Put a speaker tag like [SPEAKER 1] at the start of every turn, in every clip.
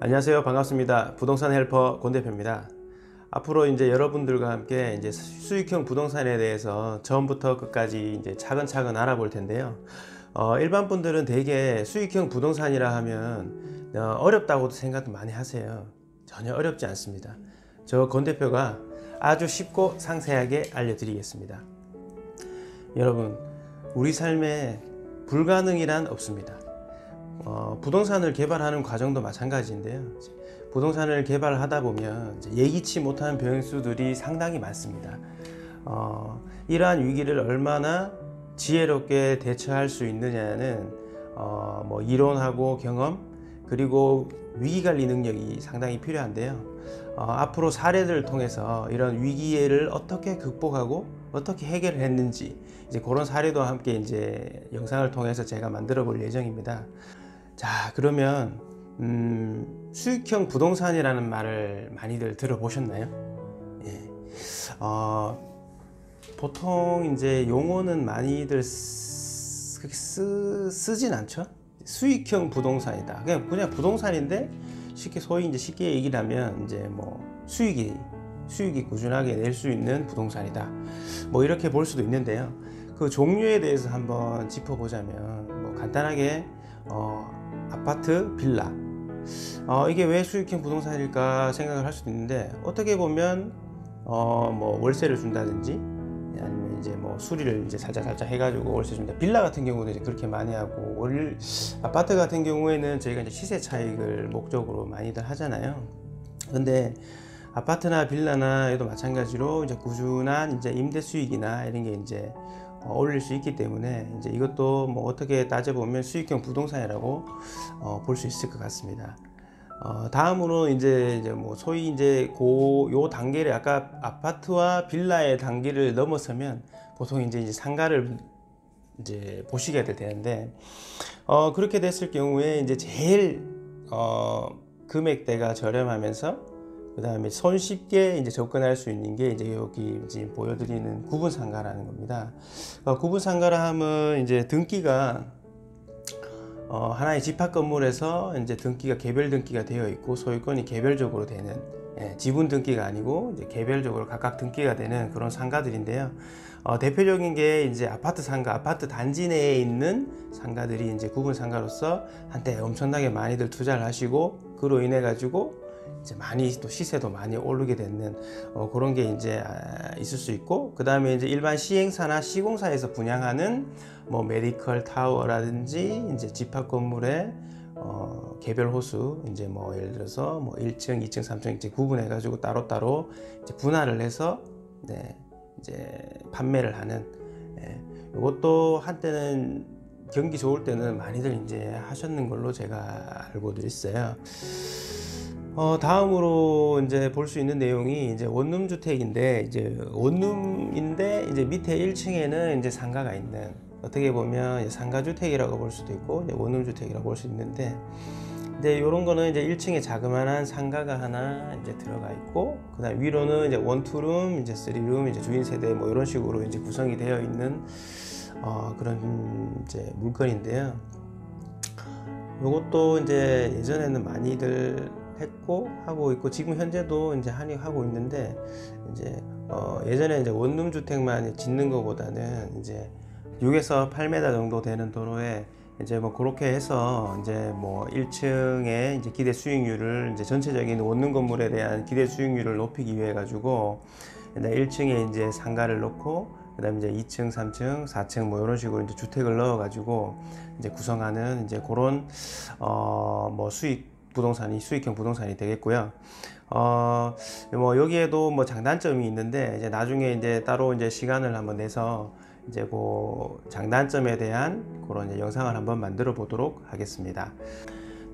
[SPEAKER 1] 안녕하세요. 반갑습니다. 부동산 헬퍼 권 대표입니다. 앞으로 이제 여러분들과 함께 이제 수익형 부동산에 대해서 처음부터 끝까지 이제 차근차근 알아볼 텐데요. 일반 분들은 대개 수익형 부동산이라 하면 어렵다고도 생각 많이 하세요. 전혀 어렵지 않습니다. 저 권 대표가 아주 쉽고 상세하게 알려드리겠습니다. 여러분, 우리 삶에 불가능이란 없습니다. 부동산을 개발하는 과정도 마찬가지인데요. 부동산을 개발하다 보면 예기치 못한 변수들이 상당히 많습니다. 이러한 위기를 얼마나 지혜롭게 대처할 수 있느냐는 이론하고 경험 그리고 위기관리 능력이 상당히 필요한데요. 앞으로 사례들을 통해서 이런 위기를 어떻게 극복하고 어떻게 해결을 했는지 이제 그런 사례도 함께 이제 영상을 통해서 제가 만들어 볼 예정입니다. 자, 그러면 수익형 부동산이라는 말을 많이들 들어보셨나요? 예. 보통 이제 용어는 많이들 쓰진 않죠. 수익형 부동산이다. 그냥 부동산인데 소위 이제 쉽게 얘기를 하면 이제 뭐 수익이 꾸준하게 낼 수 있는 부동산이다. 뭐 이렇게 볼 수도 있는데요. 그 종류에 대해서 한번 짚어보자면 뭐 간단하게 아파트, 빌라. 이게 왜 수익형 부동산일까 생각을 할 수도 있는데, 어떻게 보면 뭐 월세를 준다든지 아니면 이제 뭐 수리를 이제 살짝 해가지고 월세 준다. 빌라 같은 경우는 이제 그렇게 많이 하고, 아파트 같은 경우에는 저희가 이제 시세 차익을 목적으로 많이들 하잖아요. 근데 아파트나 빌라나 얘도 마찬가지로 이제 꾸준한 이제 임대 수익이나 이런 게 이제 올릴 수 있기 때문에 이제 이것도 뭐 어떻게 따져보면 수익형 부동산이라고 볼 수 있을 것 같습니다. 다음으로 이제 뭐 소위 이제 요 단계를 아까 아파트와 빌라의 단계를 넘어서면 보통 이제 상가를 이제 보시게 될 텐데, 그렇게 됐을 경우에 이제 제일 금액대가 저렴하면서 그 다음에 손쉽게 이제 접근할 수 있는 게 이제 여기 지금 보여드리는 구분 상가라는 겁니다. 구분 상가라 하면 이제 등기가 하나의 집합 건물에서 이제 등기가 개별 등기가 되어 있고 소유권이 개별적으로 되는, 지분 등기가 아니고 이제 개별적으로 각각 등기가 되는 그런 상가들인데요. 대표적인 게 이제 아파트 상가, 아파트 단지 내에 있는 상가들이 이제 구분 상가로서 한때 엄청나게 많이들 투자를 하시고, 그로 인해 가지고 이제 많이 또 시세도 많이 오르게 되는 그런 게 이제 있을 수 있고, 그 다음에 이제 일반 시행사나 시공사에서 분양하는 뭐 메디컬 타워라든지 이제 집합 건물의 개별 호수, 이제 뭐 예를 들어서 뭐 1층, 2층, 3층 이제 구분해 가지고 따로따로 이제 분할을 해서 이제 판매를 하는, 이것도 한때는 경기 좋을 때는 많이들 이제 하셨는 걸로 제가 알고 있어요. 다음으로 이제 볼 수 있는 내용이 이제 원룸 주택인데, 이제 원룸인데 이제 밑에 1층에는 이제 상가가 있는, 어떻게 보면 상가 주택이라고 볼 수도 있고 이제 원룸 주택이라고 볼 수 있는데, 이제 이런 거는 이제 1층에 자그마한 상가가 하나 이제 들어가 있고, 그다음 위로는 이제 1, 2룸, 이제 3룸, 이제 주인 세대 뭐 이런 식으로 이제 구성이 되어 있는 그런 이제 물건인데요. 이것도 이제 예전에는 많이들 했고 하고 있고 지금 현재도 이제 하고 있는데, 이제 예전에 이제 원룸 주택만 짓는 것보다는 이제 6에서 8m 정도 되는 도로에 이제 뭐 그렇게 해서 이제 뭐 1층에 이제 기대 수익률을, 이제 전체적인 원룸 건물에 대한 기대 수익률을 높이기 위해 가지고 1층에 이제 상가를 넣고, 그다음에 이제 2층, 3층, 4층 뭐 이런 식으로 이제 주택을 넣어 가지고 이제 구성하는 이제 그런 뭐 수익형 부동산이 되겠고요. 뭐 여기에도 뭐 장단점이 있는데, 이제 나중에 이제 따로 이제 시간을 한번 내서 이제 그 장단점에 대한 그런 이제 영상을 한번 만들어 보도록 하겠습니다.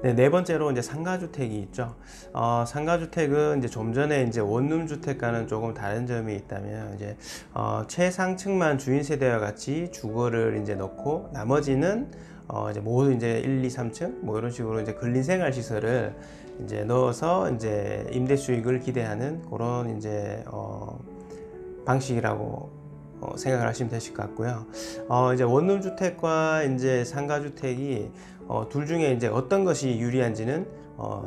[SPEAKER 1] 네 번째로 이제 상가주택이 있죠. 상가주택은 이제 좀 전에 이제 원룸 주택과는 조금 다른 점이 있다면, 이제 최상층만 주인 세대와 같이 주거를 이제 넣고, 나머지는 이제 모두 이제 1, 2, 3층 뭐 이런 식으로 이제 근린생활 시설을 이제 넣어서 이제 임대 수익을 기대하는 그런 이제 방식이라고 생각을 하시면 되실 것 같고요. 이제 원룸 주택과 이제 상가 주택이 둘 중에 이제 어떤 것이 유리한지는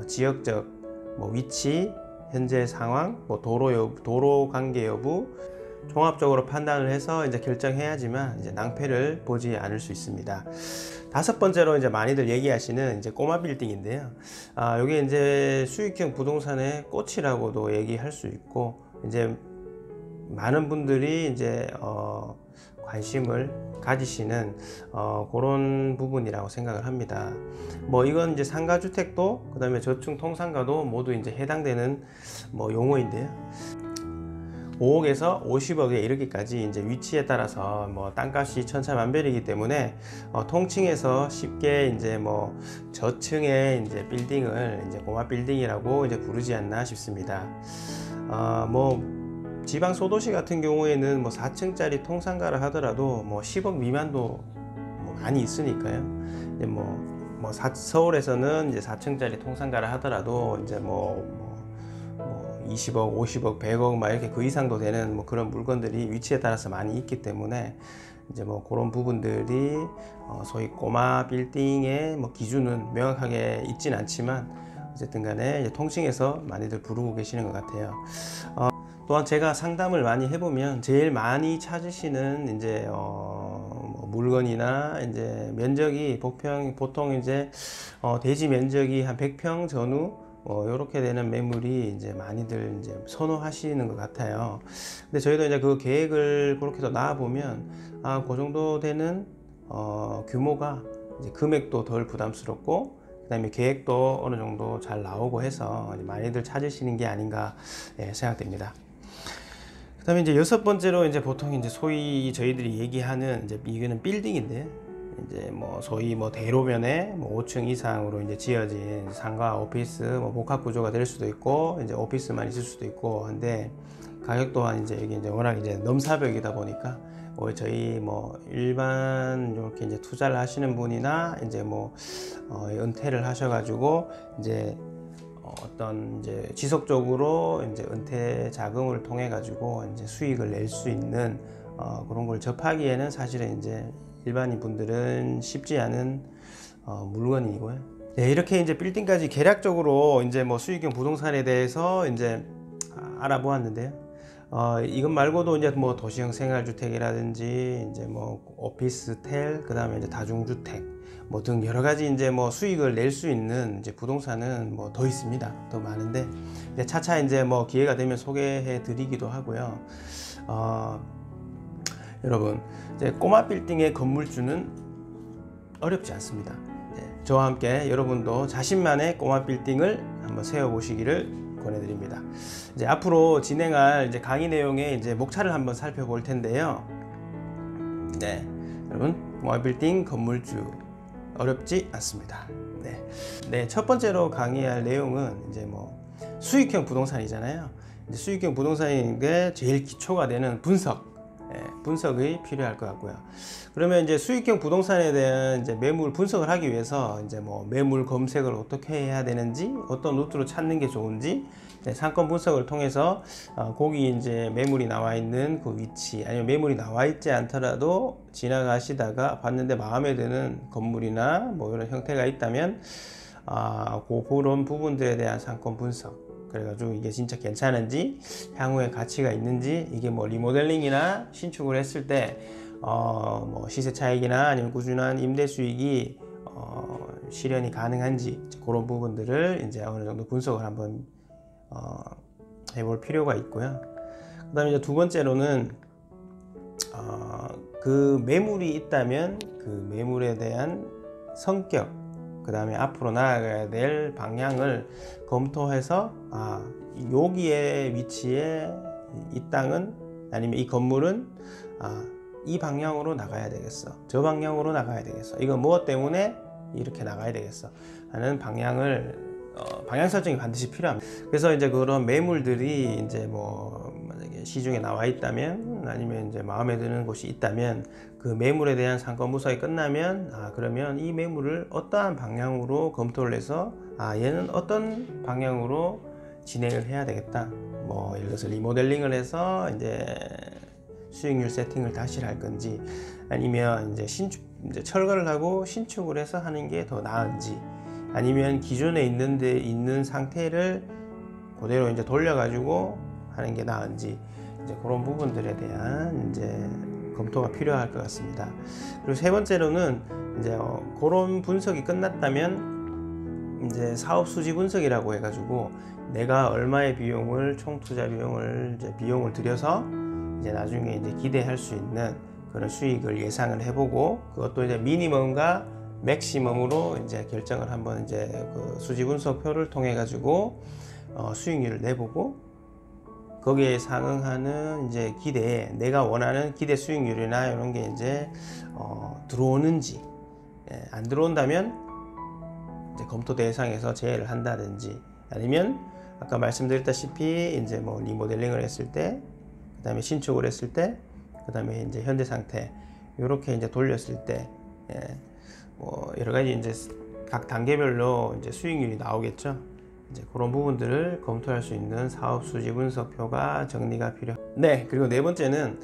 [SPEAKER 1] 지역적 뭐 위치, 현재 상황, 뭐 도로 관계 여부 종합적으로 판단을 해서 이제 결정해야지만 이제 낭패를 보지 않을 수 있습니다. 다섯 번째로 이제 많이들 얘기하시는 이제 꼬마 빌딩인데요. 이게 이제 수익형 부동산의 꽃이라고도 얘기할 수 있고, 이제 많은 분들이 이제 관심을 가지시는 그런 부분이라고 생각을 합니다. 뭐 이건 이제 상가주택도 그 다음에 저층 통상가도 모두 이제 해당되는 뭐 용어인데요. 5억에서 50억에 이르기까지 이제 위치에 따라서 뭐 땅값이 천차만별이기 때문에 통칭해서 쉽게 이제 뭐 저층의 이제 빌딩을 이제 꼬마 빌딩이라고 이제 부르지 않나 싶습니다. 뭐 지방 소도시 같은 경우에는 뭐 4층짜리 통상가를 하더라도 뭐 10억 미만도 뭐 많이 있으니까요. 이제 서울에서는 이제 4층짜리 통상가를 하더라도 이제 뭐 20억, 50억, 100억 막 이렇게 그 이상도 되는 뭐 그런 물건들이 위치에 따라서 많이 있기 때문에 이제 뭐 그런 부분들이 소위 꼬마 빌딩의 뭐 기준은 명확하게 있진 않지만 어쨌든 간에 이제 통칭해서 많이들 부르고 계시는 것 같아요. 또한 제가 상담을 많이 해보면 제일 많이 찾으시는 이제 뭐 물건이나 이제 면적이 보통 이제 대지 면적이 한 100평 전후 이렇게 되는 매물이 이제 많이들 이제 선호하시는 것 같아요. 근데 저희도 이제 그 계획을 그렇게 해서 나와 보면 그 정도 되는 규모가 이제 금액도 덜 부담스럽고 그 다음에 계획도 어느 정도 잘 나오고 해서 많이들 찾으시는 게 아닌가 생각됩니다. 그 다음에 이제 여섯 번째로 이제 보통 이제 소위 저희들이 얘기하는 이제 이거는 빌딩인데, 이제 뭐 소위 뭐 대로변에 뭐 5층 이상으로 이제 지어진 상가, 오피스, 뭐 복합 구조가 될 수도 있고 이제 오피스만 있을 수도 있고 한데, 가격 또한 이제 이게 이제 워낙 이제 넘사벽이다 보니까 저희 뭐 일반 이렇게 이제 투자를 하시는 분이나 이제 뭐 은퇴를 하셔가지고 이제 어떤 이제 지속적으로 이제 은퇴 자금을 통해 가지고 이제 수익을 낼 수 있는 그런 걸 접하기에는 사실은 이제 일반인 분들은 쉽지 않은 물건이고요. 네, 이렇게 이제 빌딩까지 개략적으로 이제 뭐 수익형 부동산에 대해서 이제 알아보았는데요. 이것 말고도 이제 뭐 도시형 생활주택이라든지 이제 뭐 오피스텔, 그 다음에 이제 다중주택 뭐 등 여러 가지 이제 뭐 수익을 낼 수 있는 이제 부동산은 뭐 더 있습니다. 더 많은데 이제 차차 이제 뭐 기회가 되면 소개해 드리기도 하고요. 여러분, 이제 꼬마 빌딩의 건물주는 어렵지 않습니다. 네, 저와 함께 여러분도 자신만의 꼬마 빌딩을 한번 세워 보시기를 권해드립니다. 이제 앞으로 진행할 이제 강의 내용의 이제 목차를 한번 살펴볼 텐데요. 네, 여러분, 꼬마 빌딩 건물주 어렵지 않습니다. 네, 첫 번째로 강의할 내용은 이제 뭐 수익형 부동산이잖아요. 이제 수익형 부동산인데 제일 기초가 되는 분석이 필요할 것 같고요. 그러면 이제 수익형 부동산에 대한 이제 매물 분석을 하기 위해서 이제 뭐 매물 검색을 어떻게 해야 되는지, 어떤 루트로 찾는 게 좋은지, 상권 분석을 통해서 거기 이제 매물이 나와 있는 그 위치, 아니면 매물이 나와 있지 않더라도 지나가시다가 봤는데 마음에 드는 건물이나 뭐 이런 형태가 있다면 그런 부분들에 대한 상권 분석, 그래가지고 이게 진짜 괜찮은지, 향후에 가치가 있는지, 이게 뭐 리모델링이나 신축을 했을 때 뭐 시세 차익이나 아니면 꾸준한 임대 수익이 실현이 가능한지, 그런 부분들을 이제 어느 정도 분석을 한번 해볼 필요가 있고요. 그 다음에 이제 두 번째로는 그 매물이 있다면 그 매물에 대한 성격, 그 다음에 앞으로 나아가야 될 방향을 검토해서 여기에 위치해 이 땅은, 아니면 이 건물은 이 방향으로 나가야 되겠어, 저 방향으로 나가야 되겠어, 이거 무엇 때문에 이렇게 나가야 되겠어 하는 방향 설정이 반드시 필요합니다. 그래서 이제 그런 매물들이 이제 뭐 만약에 시중에 나와 있다면, 아니면 이제 마음에 드는 곳이 있다면, 그 매물에 대한 상권 분석이 끝나면 그러면 이 매물을 어떠한 방향으로 검토를 해서 얘는 어떤 방향으로 진행을 해야 되겠다, 뭐 예를 들어서 리모델링을 해서 이제 수익률 세팅을 다시 할 건지, 아니면 이제 이제 철거를 하고 신축을 해서 하는 게 더 나은지, 아니면 기존에 있는 상태를 그대로 이제 돌려가지고 하는 게 나은지, 이제 그런 부분들에 대한 이제 검토가 필요할 것 같습니다. 그리고 세 번째로는 이제 그런 분석이 끝났다면 이제 사업 수지 분석이라고 해가지고 내가 얼마의 비용을, 총 투자 비용을 이제 비용을 들여서 이제 나중에 이제 기대할 수 있는 그런 수익을 예상을 해보고, 그것도 이제 미니멈과 맥시멈으로 이제 결정을 한번 이제 그 수지 분석표를 통해 가지고 수익률을 내보고, 거기에 상응하는 이제 기대에 내가 원하는 기대 수익률이나 이런 게 이제 들어오는지, 안 들어온다면 이제 검토 대상에서 제외를 한다든지, 아니면 아까 말씀드렸다시피 이제 뭐 리모델링을 했을 때, 그 다음에 신축을 했을 때, 그 다음에 이제 현재 상태 이렇게 이제 돌렸을 때, 뭐 여러 가지 이제 각 단계별로 이제 수익률이 나오겠죠. 이제 그런 부분들을 검토할 수 있는 사업 수지 분석표가 정리가 필요합니다. 네, 그리고 네 번째는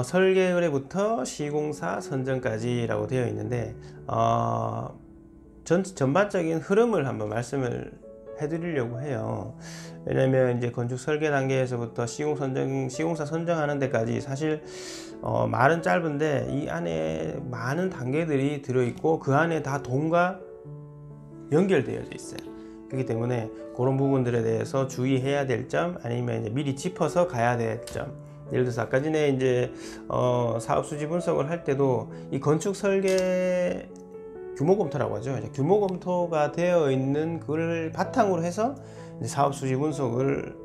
[SPEAKER 1] 설계 의뢰부터 시공사 선정까지라고 되어 있는데, 전반적인 흐름을 한번 말씀을 해드리려고 해요. 왜냐면 이제 건축 설계 단계에서부터 시공사 선정하는 데까지 사실 말은 짧은데 이 안에 많은 단계들이 들어있고 그 안에 다 돈과 연결되어져 있어요. 그렇기 때문에 그런 부분들에 대해서 주의해야 될 점, 아니면 이제 미리 짚어서 가야 될 점. 예를 들어서 아까 전에 이제 사업 수지 분석을 할 때도 이 건축 설계 규모 검토라고 하죠. 규모 검토가 되어 있는 그걸 바탕으로 해서 이제 사업 수지 분석을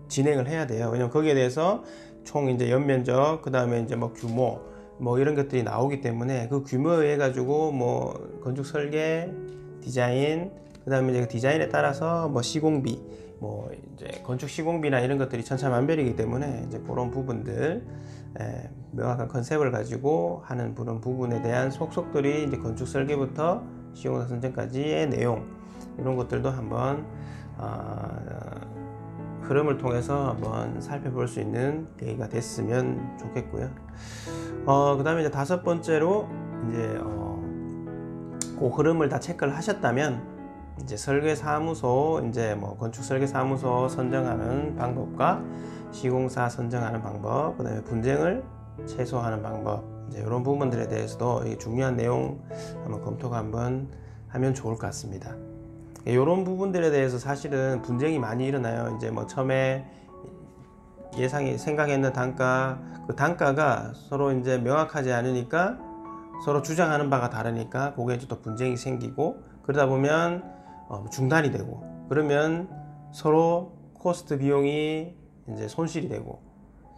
[SPEAKER 1] 진행을 해야 돼요. 왜냐면 거기에 대해서 총 이제 연면적, 그 다음에 이제 뭐 규모, 뭐 이런 것들이 나오기 때문에 그 규모에 의해 가지고 뭐 건축 설계, 디자인, 그 다음에 이제 디자인에 따라서 뭐 시공비, 뭐 이제 건축 시공비나 이런 것들이 천차만별이기 때문에 이제 그런 부분들, 명확한 컨셉을 가지고 하는 그런 부분에 대한 속속들이 이제 건축 설계부터 시공사 선정까지의 내용, 이런 것들도 한번 흐름을 통해서 한번 살펴볼 수 있는 계기가 됐으면 좋겠고요. 그 다음에 이제 다섯 번째로 이제 그 흐름을 다 체크를 하셨다면 이제 설계사무소, 이제 뭐 건축 설계사무소 선정하는 방법과 시공사 선정하는 방법, 그 다음에 분쟁을 최소화하는 방법, 이제 이런 부분들에 대해서도 중요한 내용 한번 검토가 한번 하면 좋을 것 같습니다. 이런 부분들에 대해서 사실은 분쟁이 많이 일어나요. 이제 뭐 처음에 생각했는 단가, 그 단가가 서로 이제 명확하지 않으니까 서로 주장하는 바가 다르니까 그게 이제 또 분쟁이 생기고, 그러다 보면 중단이 되고, 그러면 서로 코스트 비용이 이제 손실이 되고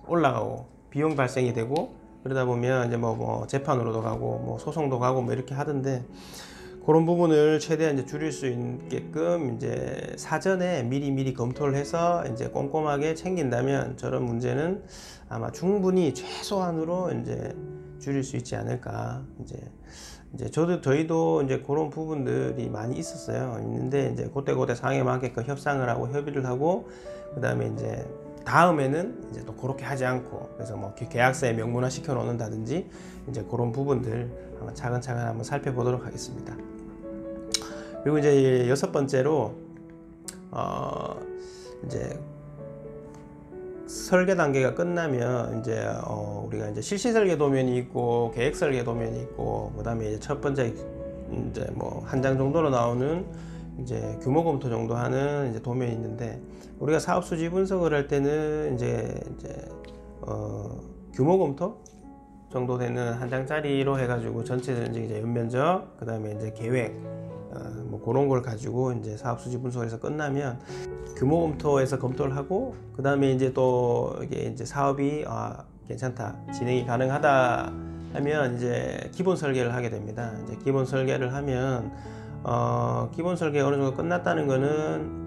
[SPEAKER 1] 올라가고 비용 발생이 되고, 그러다 보면 이제 뭐 재판으로도 가고 뭐 소송도 가고 뭐 이렇게 하던데, 그런 부분을 최대한 이제 줄일 수 있게끔 이제 사전에 미리 검토를 해서 이제 꼼꼼하게 챙긴다면 저런 문제는 아마 충분히 최소한으로 이제 줄일 수 있지 않을까. 이제 저희도 이제 그런 부분들이 많이 있는데 이제 그때 상황에 맞게끔 협상을 하고 협의를 하고, 그 다음에 이제 다음에는 이제 또 그렇게 하지 않고, 그래서 뭐 계약서에 명문화 시켜 놓는다든지 이제 그런 부분들 한번 차근차근 한번 살펴보도록 하겠습니다. 그리고 이제 여섯 번째로 이제 설계 단계가 끝나면 이제 우리가 이제 실시 설계 도면이 있고 계획 설계 도면이 있고, 그다음에 이제 첫 번째 이제 뭐 한 장 정도로 나오는 이제 규모 검토 정도 하는 이제 도면이 있는데, 우리가 사업 수지 분석을 할 때는 이제 규모 검토 정도 되는 한 장짜리로 해가지고 전체적인 이제 연면적, 그다음에 이제 계획, 뭐 그런 걸 가지고 이제 사업 수지 분석에서 끝나면 규모 검토에서 검토를 하고, 그 다음에 이제 또 이게 이제 사업이 괜찮다, 진행이 가능하다 하면 이제 기본 설계를 하게 됩니다. 이제 기본 설계를 하면 기본 설계 어느 정도 끝났다는 거는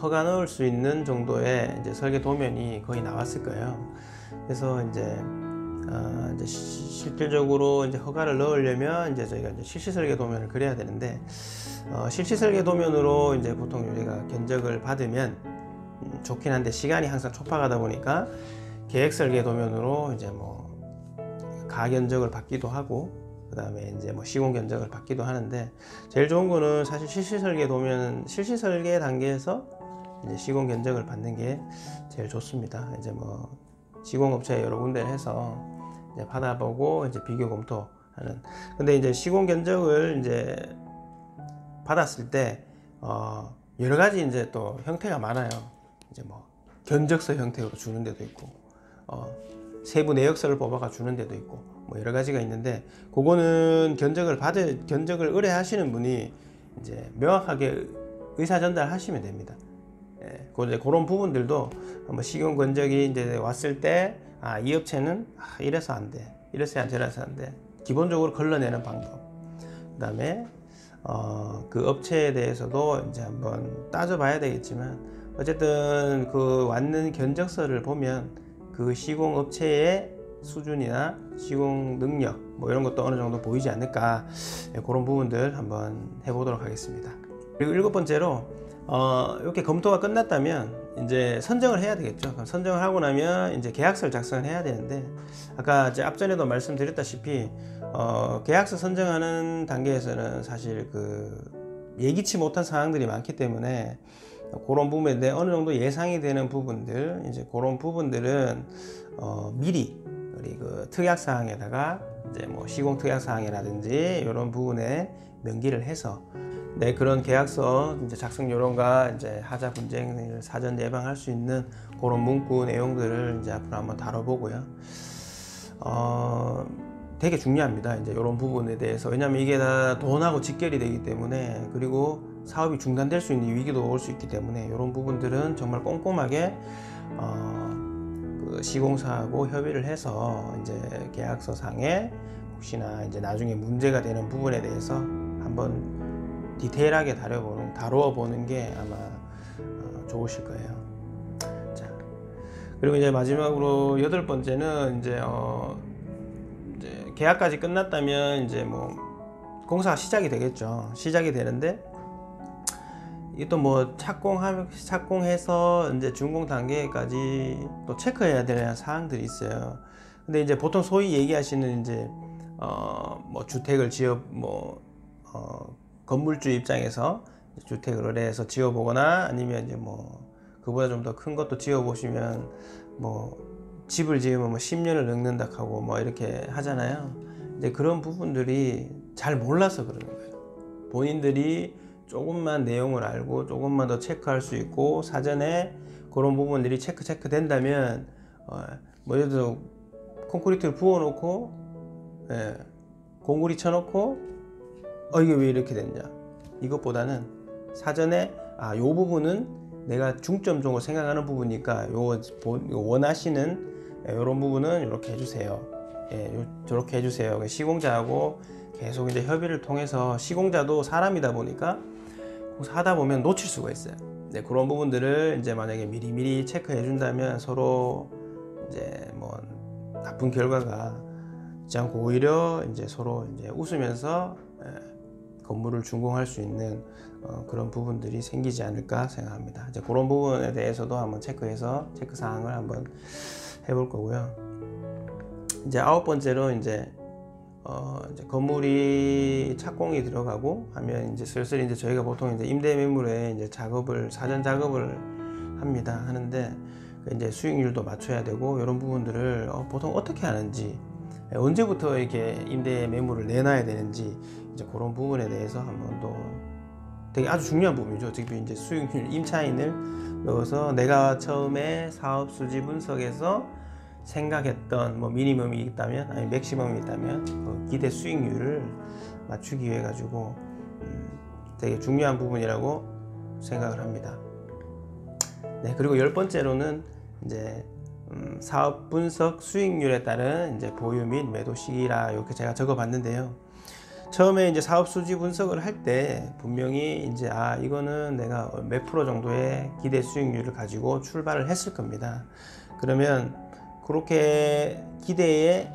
[SPEAKER 1] 허가 넣을 수 있는 정도의 이제 설계 도면이 거의 나왔을 거예요. 그래서 이제 실질적으로 이제 허가를 넣으려면 이제 저희가 이제 실시 설계 도면을 그려야 되는데, 실시 설계 도면으로 이제 보통 우리가 견적을 받으면 좋긴 한데 시간이 항상 촉박하다 보니까 계획 설계 도면으로 이제 뭐 가견적을 받기도 하고, 그 다음에 이제 뭐 시공 견적을 받기도 하는데, 제일 좋은 거는 사실 실시 설계 도면, 실시 설계 단계에서 이제 시공 견적을 받는 게 제일 좋습니다. 이제 뭐 시공업체 여러 군데를 해서 이제 받아보고 이제 비교 검토하는. 근데 이제 시공 견적을 이제 받았을 때 여러 가지 이제 또 형태가 많아요. 이제 뭐 견적서 형태로 주는 데도 있고, 세부 내역서를 뽑아가 주는 데도 있고, 뭐 여러 가지가 있는데, 그거는 견적을 의뢰하시는 분이 이제 명확하게 의사 전달하시면 됩니다. 예, 이제 그런 부분들도 한번 시공 견적이 이제 왔을 때, 이 업체는 이래서 안 돼, 이래서 저래서 안 돼, 기본적으로 걸러내는 방법. 그다음에 그 업체에 대해서도 이제 한번 따져봐야 되겠지만, 어쨌든 그 왔는 견적서를 보면 그 시공 업체의 수준이나 시공 능력 뭐 이런 것도 어느 정도 보이지 않을까, 그런 부분들 한번 해보도록 하겠습니다. 그리고 7번째로 이렇게 검토가 끝났다면 이제 선정을 해야 되겠죠. 그럼 선정을 하고 나면 이제 계약서를 작성을 해야 되는데, 아까 이제 앞전에도 말씀드렸다시피 계약서 선정하는 단계에서는 사실 그 예기치 못한 상황들이 많기 때문에, 그런 부분에 대해 어느 정도 예상이 되는 부분들, 이제 그런 부분들은 미리 우리 그 특약사항에다가 이제 뭐 시공 특약사항이라든지 이런 부분에 명기를 해서, 그런 계약서 이제 작성 요령과 이제 하자 분쟁을 사전 예방할 수 있는 그런 문구 내용들을 이제 앞으로 한번 다뤄보고요. 되게 중요합니다. 이제 이런 부분에 대해서. 왜냐하면 이게 다 돈하고 직결이 되기 때문에, 그리고 사업이 중단될 수 있는 위기도 올 수 있기 때문에, 이런 부분들은 정말 꼼꼼하게 그 시공사하고 협의를 해서 이제 계약서 상에 혹시나 이제 나중에 문제가 되는 부분에 대해서 한번 디테일하게 다루어보는 게 아마 좋으실 거예요. 자, 그리고 이제 마지막으로 8번째는 이제 계약까지 끝났다면 이제 뭐 공사가 시작이 되겠죠. 시작이 되는데, 이게 또 뭐 착공해서 이제 준공 단계까지 또 체크해야 되는 사항들이 있어요. 근데 이제 보통 소위 얘기하시는 이제 뭐 주택을 건물주 입장에서 주택을 의뢰해서 지어보거나, 아니면 이제 뭐 그보다 좀 더 큰 것도 지어보시면 뭐 집을 지으면 뭐 10년을 늙는다 하고 뭐 이렇게 하잖아요. 이제 그런 부분들이 잘 몰라서 그러는 거예요. 본인들이 조금만 내용을 알고 조금만 더 체크할 수 있고, 사전에 그런 부분들이 체크 된다면, 뭐 예를 들어 콘크리트를 부어 놓고 공구리 쳐 놓고 이게 왜 이렇게 됐냐, 이것보다는 사전에 요 부분은 내가 중점적으로 생각하는 부분이니까 요 원하시는 이런 부분은 이렇게 해주세요. 저렇게 해주세요. 시공자하고 계속 이제 협의를 통해서, 시공자도 사람이다 보니까 하다 보면 놓칠 수가 있어요. 그런 부분들을 이제 만약에 미리 체크해 준다면 서로 이제 뭐 나쁜 결과가 있지 않고, 오히려 이제 서로 이제 웃으면서 건물을 준공할 수 있는 그런 부분들이 생기지 않을까 생각합니다. 이제 그런 부분에 대해서도 한번 체크해서 체크 사항을 한번 해볼 거고요. 이제 9번째로 이제 건물이 착공이 들어가고 하면 이제 슬슬 이제 저희가 보통 이제 임대 매물에 이제 사전 작업을 하는데, 이제 수익률도 맞춰야 되고, 이런 부분들을 보통 어떻게 하는지, 언제부터 이렇게 임대 매물을 내놔야 되는지, 이제 그런 부분에 대해서 한번 또 되게 아주 중요한 부분이죠. 특히 이제 수익률 임차인을 넣어서 내가 처음에 사업 수지 분석에서 생각했던 뭐 미니멈이 있다면, 아니 맥시멈이 있다면 그 기대 수익률을 맞추기 위해 가지고 되게 중요한 부분이라고 생각을 합니다. 그리고 10번째로는 이제 사업 분석 수익률에 따른 이제 보유 및 매도 시기라, 이렇게 제가 적어봤는데요. 처음에 이제 사업 수지 분석을 할 때 분명히 이제 이거는 내가 몇 프로 정도의 기대 수익률을 가지고 출발을 했을 겁니다. 그러면 그렇게 기대에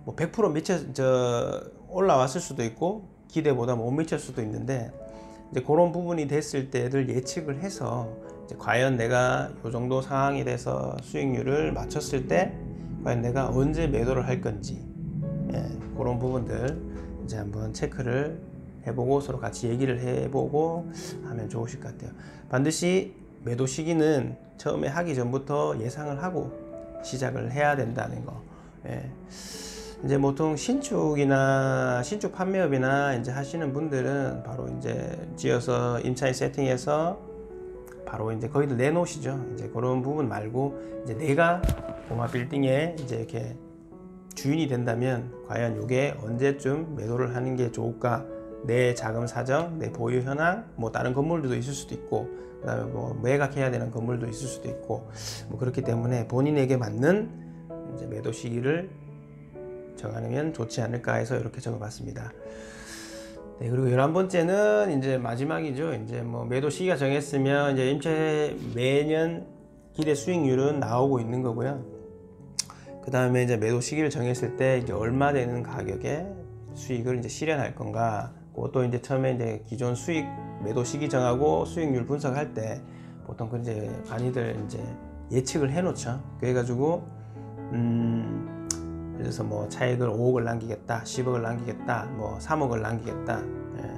[SPEAKER 1] 뭐 100% 올라왔을 수도 있고, 기대보다 못 미칠 수도 있는데, 이제 그런 부분이 됐을 때를 예측을 해서 이제 과연 내가 이 정도 상황이 돼서 수익률을 맞췄을 때 과연 내가 언제 매도를 할 건지, 예, 그런 부분들 이제 한번 체크를 해보고 서로 같이 얘기를 해보고 하면 좋으실 것 같아요. 반드시 매도 시기는 처음에 하기 전부터 예상을 하고 시작을 해야 된다는 거. 예. 이제 보통 신축이나 신축 판매업이나 이제 하시는 분들은 바로 이제 지어서 임차인 세팅해서 바로 이제 거기도 내놓으시죠. 이제 그런 부분 말고 이제 내가 고마 빌딩에 이제 이렇게 주인이 된다면 과연 이게 언제쯤 매도를 하는 게 좋을까? 내 자금 사정, 내 보유 현황, 뭐 다른 건물들도 있을 수도 있고, 그다음에 뭐 매각해야 되는 건물도 있을 수도 있고, 뭐 그렇기 때문에 본인에게 맞는 이제 매도 시기를 정하면 좋지 않을까 해서 이렇게 적어봤습니다. 네, 그리고 11번째는 이제 마지막이죠. 이제 뭐 매도 시기가 정했으면 이제 임차에 매년 기대 수익률은 나오고 있는 거고요. 그 다음에 이제 매도 시기를 정했을 때 이제 얼마 되는 가격에 수익을 이제 실현할 건가. 그것도 이제 처음에 이제 기존 수익 매도 시기 정하고 수익률 분석할 때 보통 그 이제 많이들 이제 예측을 해 놓죠. 그래가지고 그래서 뭐 차익을 5억을 남기겠다, 10억을 남기겠다, 뭐 3억을 남기겠다. 예.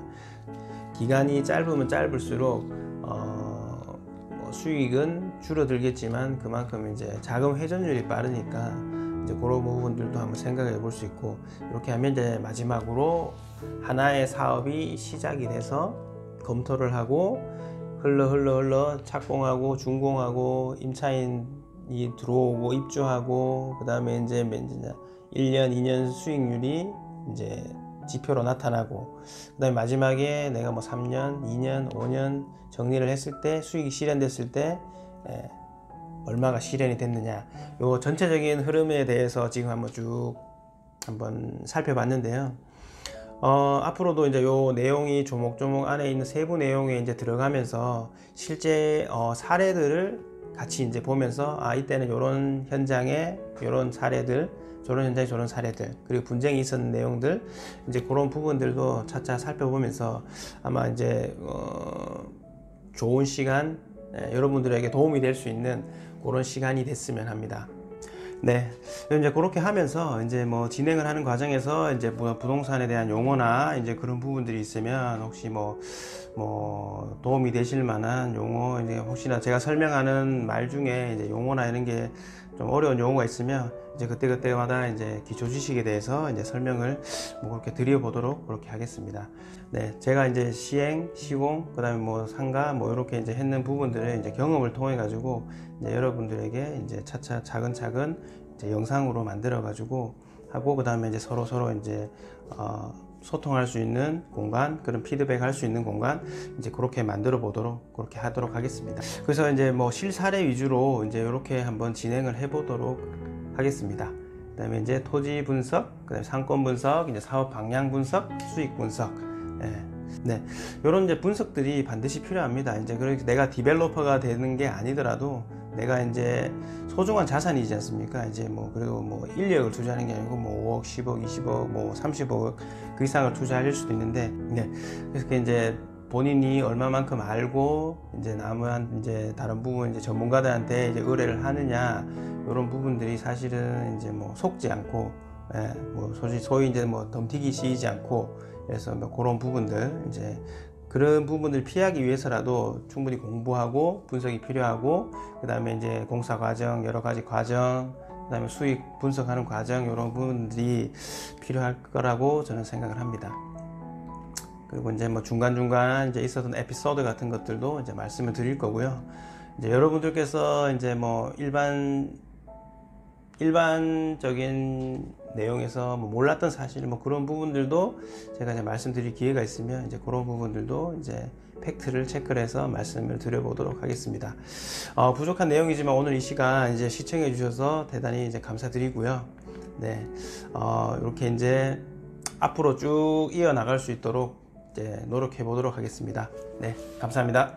[SPEAKER 1] 기간이 짧으면 짧을수록 뭐 수익은 줄어들겠지만 그만큼 이제 자금 회전율이 빠르니까 이제 그런 부분들도 한번 생각해 볼 수 있고, 이렇게 하면 이제 마지막으로 하나의 사업이 시작이 돼서 검토를 하고 흘러 착공하고 준공하고 임차인이 들어오고 입주하고 그 다음에 이제 1년, 2년 수익률이 이제 지표로 나타나고, 그 다음에 마지막에 내가 뭐 3년, 2년, 5년 정리를 했을 때 수익이 실현됐을 때 얼마가 실현이 됐느냐, 요 전체적인 흐름에 대해서 지금 한번 살펴봤는데요. 앞으로도 이제 요 내용이 조목조목 안에 있는 세부 내용에 이제 들어가면서 실제 사례들을 같이 이제 보면서 이때는 요런 현장에 요런 사례들, 저런 현장에 저런 사례들, 그리고 분쟁이 있었는 내용들, 이제 그런 부분들도 차차 살펴보면서 아마 이제 좋은 시간, 여러분들에게 도움이 될 수 있는 그런 시간이 됐으면 합니다. 네, 이제 그렇게 하면서 이제 뭐 진행을 하는 과정에서 이제 부동산에 대한 용어나 이제 그런 부분들이 있으면 혹시 뭐 도움이 되실 만한 용어, 이제 혹시나 제가 설명하는 말 중에 이제 용어나 이런 게 좀 어려운 용어가 있으면 이제 그때마다 이제 기초 지식에 대해서 이제 설명을 뭐 그렇게 드려보도록 그렇게 하겠습니다. 네, 제가 이제 시행, 시공, 그 다음에 뭐 상가 뭐 이렇게 이제 했는 부분들을 이제 경험을 통해 가지고 이제 여러분들에게 이제 차차 차근차근 이제 영상으로 만들어 가지고 하고, 그 다음에 이제 서로 이제 소통할 수 있는 공간, 그런 피드백 할 수 있는 공간, 이제 그렇게 만들어 보도록 그렇게 하도록 하겠습니다. 그래서 이제 뭐 실사례 위주로 이제 이렇게 한번 진행을 해 보도록 하겠습니다. 그 다음에 이제 토지 분석, 그 다음에 상권 분석, 이제 사업 방향 분석, 수익 분석. 네, 이런 이제 분석들이 반드시 필요합니다. 이제 그렇게 내가 디벨로퍼가 되는 게 아니더라도 내가 이제 소중한 자산이지 않습니까? 이제 뭐 그리고 뭐 인력을 투자하는 게 아니고 뭐 5억, 10억, 20억, 뭐 30억 그 이상을 투자할 수도 있는데, 네, 그래서 이제 본인이 얼마만큼 알고 이제 남은 이제 다른 부분 이제 전문가들한테 이제 의뢰를 하느냐, 이런 부분들이 사실은 이제 뭐 속지 않고, 뭐 소위 이제 뭐 덤튀기 씌이지 않고, 그래서 뭐 그런 부분들, 이제 그런 부분을 피하기 위해서라도 충분히 공부하고 분석이 필요하고, 그 다음에 이제 공사 과정, 여러 가지 과정, 그 다음에 수익 분석하는 과정, 이런 부분들이 필요할 거라고 저는 생각을 합니다. 그리고 이제 뭐 중간중간 이제 있었던 에피소드 같은 것들도 이제 말씀을 드릴 거고요. 이제 여러분들께서 이제 뭐 일반적인 내용에서 뭐 몰랐던 사실, 뭐 그런 부분들도 제가 이제 말씀드릴 기회가 있으면 이제 그런 부분들도 이제 팩트를 체크를 해서 말씀을 드려보도록 하겠습니다. 부족한 내용이지만 오늘 이 시간 이제 시청해 주셔서 대단히 이제 감사드리고요. 네, 이렇게 이제 앞으로 쭉 이어나갈 수 있도록 이제 노력해 보도록 하겠습니다. 네, 감사합니다.